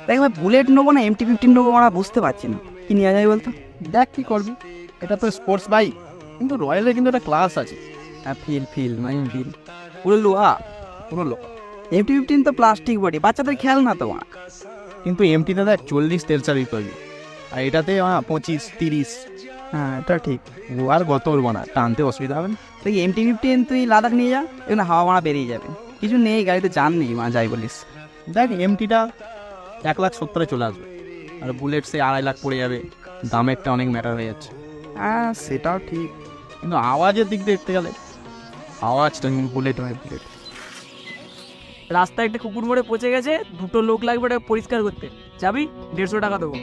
দেখ ভাই, বুলেট নেবো না MT-15 নেবো, আমরা বুঝতে পারছি না কি নেওয়া যায় বলতো। দেখ কি করবি, এটা তো স্পোর্টস বাইক, কিন্তু রয়্যালের কিন্তু একটা ক্লাস আছে। হ্যাঁ, ফিল পুরো লোহা। পুরো লোক। MT-15 তো প্লাস্টিক বডি, বাচ্চাদের খেয়াল না তো মা। কিন্তু এমটিতে দেখ 40 তেলচা দিতে হবে, আর এটাতে 25-30। হ্যাঁ, এটা ঠিক। আর গত উঠবো না, টানতে অসুবিধা হবে না। তুই MT-15 তুই লাদাখ নিয়ে যা, এখানে হাওয়া মারা বেরিয়ে যাবে। কিছু নেই গাড়িতে, জান নেই মা, যাই বলিস। দেখ এমটিটা 1,70,000 চলে আসবে, আর বুলেট সে 2.5 লাখ পড়ে যাবে। দামেরটা অনেক ম্যাটার হয়ে যাচ্ছে। হ্যাঁ, সেটাও ঠিক। কিন্তু আওয়াজের দিক দিয়ে দেখতে গেলে আওয়াজটা বুলেট হয়, বুলেট। রাস্তায় একটা কুকুর মরে পচে গেছে, 2টো লোক লাগবে ওটা পরিষ্কার করতে, যাবি? 150 টাকা দেবো।